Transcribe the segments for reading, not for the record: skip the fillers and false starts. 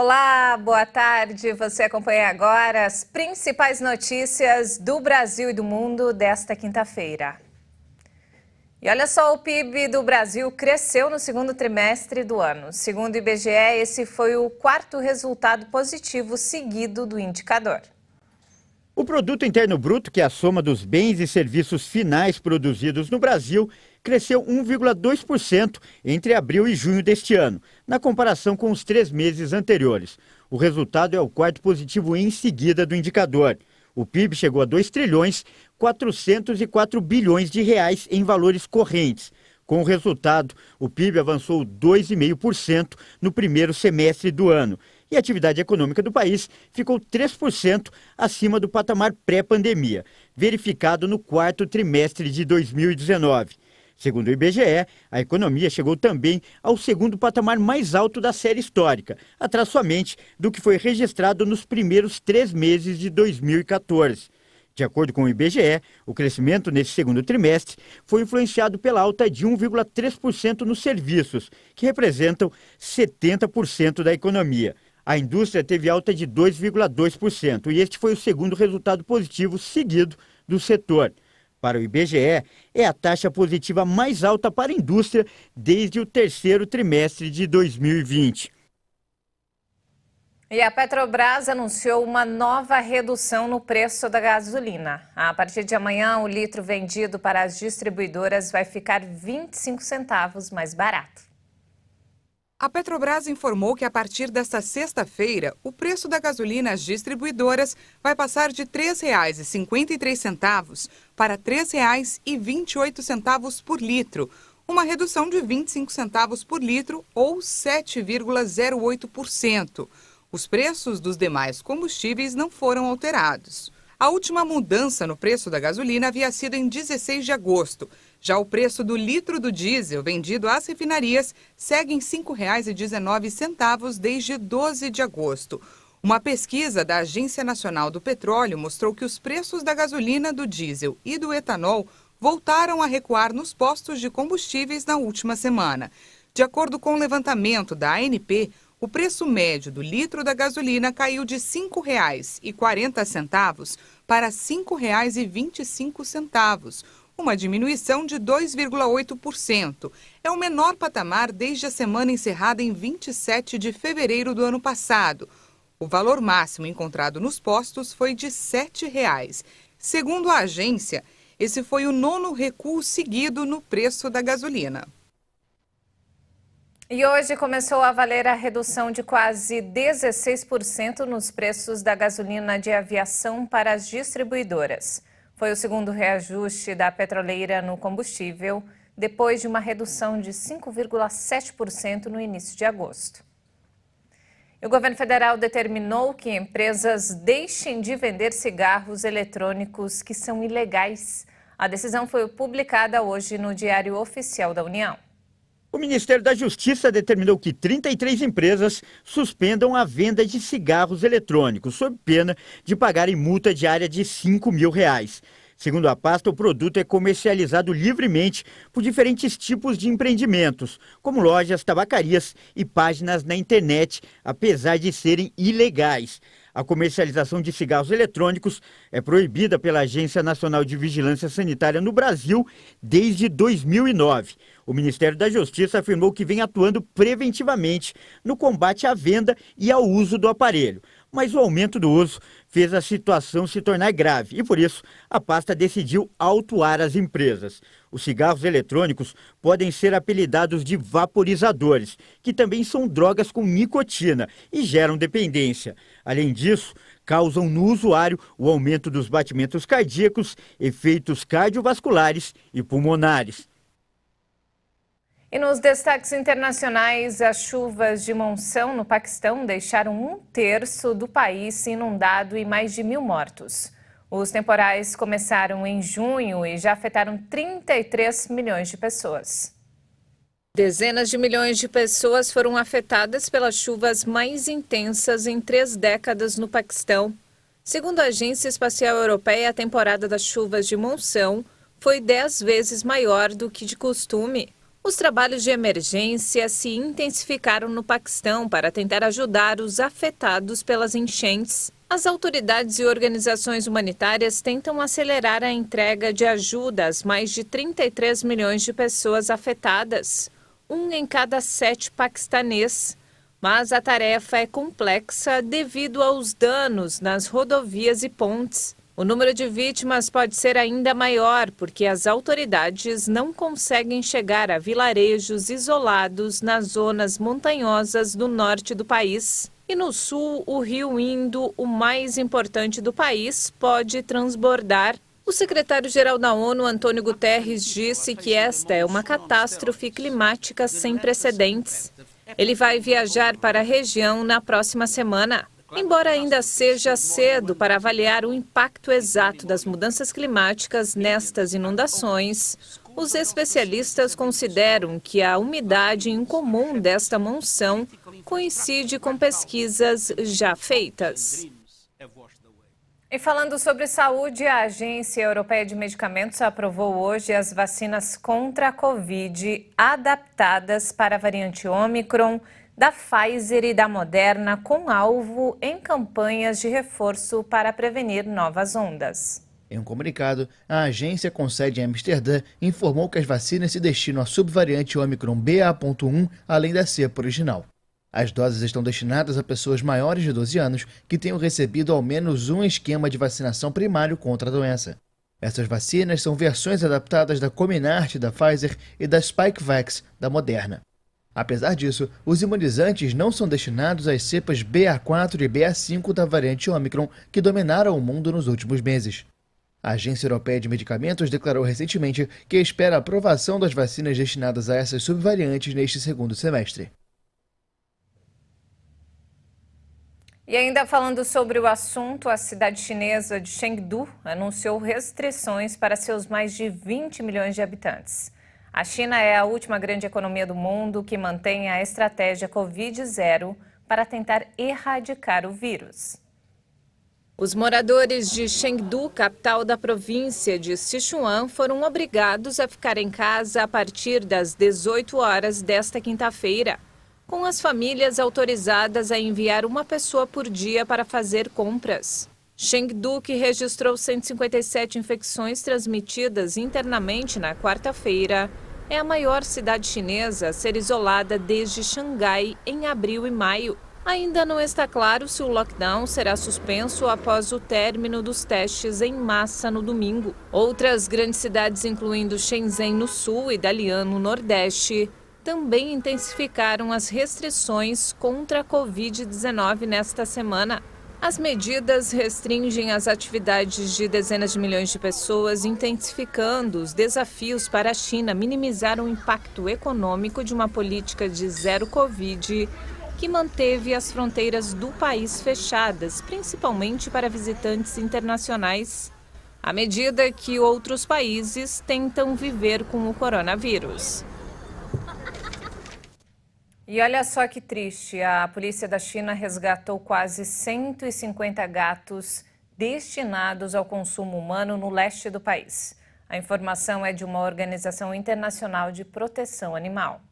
Olá, boa tarde. Você acompanha agora as principais notícias do Brasil e do mundo desta quinta-feira. E olha só, o PIB do Brasil cresceu no segundo trimestre do ano. Segundo o IBGE, esse foi o quarto resultado positivo seguido do indicador. O Produto Interno Bruto, que é a soma dos bens e serviços finais produzidos no Brasil, cresceu 1,2% entre abril e junho deste ano, na comparação com os 3 meses anteriores. O resultado é o quarto positivo em seguida do indicador. O PIB chegou a 2 trilhões 404 bilhões de reais em valores correntes. Com o resultado, o PIB avançou 2,5% no primeiro semestre do ano. E a atividade econômica do país ficou 3% acima do patamar pré-pandemia, verificado no quarto trimestre de 2019. Segundo o IBGE, a economia chegou também ao segundo patamar mais alto da série histórica, atrás somente do que foi registrado nos primeiros 3 meses de 2014. De acordo com o IBGE, o crescimento nesse segundo trimestre foi influenciado pela alta de 1,3% nos serviços, que representam 70% da economia. A indústria teve alta de 2,2% e este foi o segundo resultado positivo seguido do setor. Para o IBGE, é a taxa positiva mais alta para a indústria desde o terceiro trimestre de 2020. E a Petrobras anunciou uma nova redução no preço da gasolina. A partir de amanhã, o litro vendido para as distribuidoras vai ficar 25 centavos mais barato. A Petrobras informou que a partir desta sexta-feira, o preço da gasolina às distribuidoras vai passar de R$ 3,53 para R$ 3,28 por litro, uma redução de 25 centavos por litro ou 7,08%. Os preços dos demais combustíveis não foram alterados. A última mudança no preço da gasolina havia sido em 16 de agosto. Já o preço do litro do diesel vendido às refinarias segue em R$ 5,19 desde 12 de agosto. Uma pesquisa da Agência Nacional do Petróleo mostrou que os preços da gasolina, do diesel e do etanol voltaram a recuar nos postos de combustíveis na última semana. De acordo com o levantamento da ANP, o preço médio do litro da gasolina caiu de R$ 5,40 para R$ 5,25, uma diminuição de 2,8%. É o menor patamar desde a semana encerrada em 27 de fevereiro do ano passado. O valor máximo encontrado nos postos foi de R$ 7,00. Segundo a agência, esse foi o 9º recuo seguido no preço da gasolina. E hoje começou a valer a redução de quase 16% nos preços da gasolina de aviação para as distribuidoras. Foi o segundo reajuste da petroleira no combustível, depois de uma redução de 5,7% no início de agosto. E o governo federal determinou que empresas deixem de vender cigarros eletrônicos que são ilegais. A decisão foi publicada hoje no Diário Oficial da União. O Ministério da Justiça determinou que 33 empresas suspendam a venda de cigarros eletrônicos, sob pena de pagarem multa diária de R$ 5.000. Segundo a pasta, o produto é comercializado livremente por diferentes tipos de empreendimentos, como lojas, tabacarias e páginas na internet, apesar de serem ilegais. A comercialização de cigarros eletrônicos é proibida pela Agência Nacional de Vigilância Sanitária no Brasil desde 2009. O Ministério da Justiça afirmou que vem atuando preventivamente no combate à venda e ao uso do aparelho. Mas o aumento do uso fez a situação se tornar grave e, por isso, a pasta decidiu autuar as empresas. Os cigarros eletrônicos podem ser apelidados de vaporizadores, que também são drogas com nicotina e geram dependência. Além disso, causam no usuário o aumento dos batimentos cardíacos, efeitos cardiovasculares e pulmonares. E nos destaques internacionais, as chuvas de monção no Paquistão deixaram 1/3 do país inundado e mais de 1.000 mortos. Os temporais começaram em junho e já afetaram 33 milhões de pessoas. Dezenas de milhões de pessoas foram afetadas pelas chuvas mais intensas em 3 décadas no Paquistão. Segundo a Agência Espacial Europeia, a temporada das chuvas de monção foi 10 vezes maior do que de costume. Os trabalhos de emergência se intensificaram no Paquistão para tentar ajudar os afetados pelas enchentes. As autoridades e organizações humanitárias tentam acelerar a entrega de ajuda às mais de 33 milhões de pessoas afetadas, 1 em cada 7 paquistanês. Mas a tarefa é complexa devido aos danos nas rodovias e pontes. O número de vítimas pode ser ainda maior porque as autoridades não conseguem chegar a vilarejos isolados nas zonas montanhosas do norte do país. E no sul, o rio Indo, o mais importante do país, pode transbordar. O secretário-geral da ONU, Antônio Guterres, disse que esta é uma catástrofe climática sem precedentes. Ele vai viajar para a região na próxima semana. Embora ainda seja cedo para avaliar o impacto exato das mudanças climáticas nestas inundações, os especialistas consideram que a umidade incomum desta monção coincide com pesquisas já feitas. E falando sobre saúde, a Agência Europeia de Medicamentos aprovou hoje as vacinas contra a Covid adaptadas para a variante Ômicron da Pfizer e da Moderna, com alvo em campanhas de reforço para prevenir novas ondas. Em um comunicado, a agência com sede em Amsterdã informou que as vacinas se destinam à subvariante Ômicron BA.1, além da cepa original. As doses estão destinadas a pessoas maiores de 12 anos que tenham recebido ao menos um esquema de vacinação primário contra a doença. Essas vacinas são versões adaptadas da Comirnaty da Pfizer e da Spikevax da Moderna. Apesar disso, os imunizantes não são destinados às cepas BA4 e BA5 da variante Ômicron que dominaram o mundo nos últimos meses. A Agência Europeia de Medicamentos declarou recentemente que espera a aprovação das vacinas destinadas a essas subvariantes neste segundo semestre. E ainda falando sobre o assunto, a cidade chinesa de Chengdu anunciou restrições para seus mais de 20 milhões de habitantes. A China é a última grande economia do mundo que mantém a estratégia Covid-0 para tentar erradicar o vírus. Os moradores de Chengdu, capital da província de Sichuan, foram obrigados a ficar em casa a partir das 18 horas desta quinta-feira, com as famílias autorizadas a enviar uma pessoa por dia para fazer compras. Chengdu, que registrou 157 infecções transmitidas internamente na quarta-feira, é a maior cidade chinesa a ser isolada desde Xangai em abril e maio. Ainda não está claro se o lockdown será suspenso após o término dos testes em massa no domingo. Outras grandes cidades, incluindo Shenzhen no sul e Dalian no nordeste, também intensificaram as restrições contra a Covid-19 nesta semana. As medidas restringem as atividades de dezenas de milhões de pessoas, intensificando os desafios para a China minimizar o impacto econômico de uma política de zero Covid, que manteve as fronteiras do país fechadas, principalmente para visitantes internacionais, à medida que outros países tentam viver com o coronavírus. E olha só que triste, a polícia da China resgatou quase 150 gatos destinados ao consumo humano no leste do país. A informação é de uma organização internacional de proteção animal.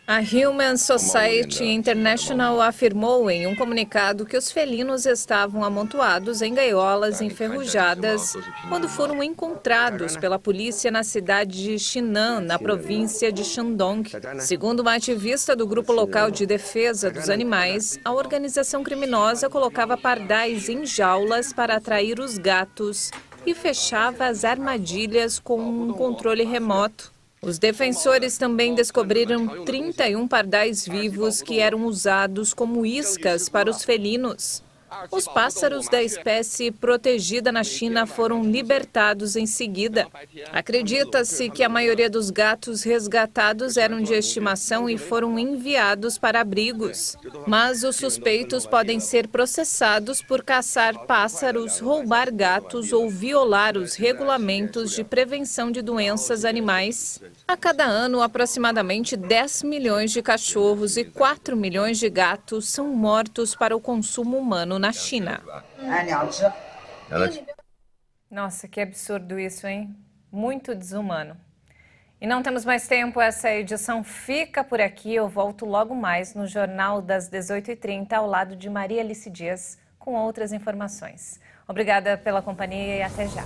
A Human Society International afirmou em um comunicado que os felinos estavam amontoados em gaiolas enferrujadas quando foram encontrados pela polícia na cidade de Xinan, na província de Shandong. Segundo uma ativista do grupo local de defesa dos animais, a organização criminosa colocava pardais em jaulas para atrair os gatos e fechava as armadilhas com um controle remoto. Os defensores também descobriram 31 pardais vivos que eram usados como iscas para os felinos. Os pássaros da espécie protegida na China foram libertados em seguida. Acredita-se que a maioria dos gatos resgatados eram de estimação e foram enviados para abrigos. Mas os suspeitos podem ser processados por caçar pássaros, roubar gatos ou violar os regulamentos de prevenção de doenças animais. A cada ano, aproximadamente 10 milhões de cachorros e 4 milhões de gatos são mortos para o consumo humano na China. Nossa, que absurdo isso, hein? Muito desumano. E não temos mais tempo, essa edição fica por aqui. Eu volto logo mais no Jornal das 18h30, ao lado de Maria Alice Dias, com outras informações. Obrigada pela companhia e até já.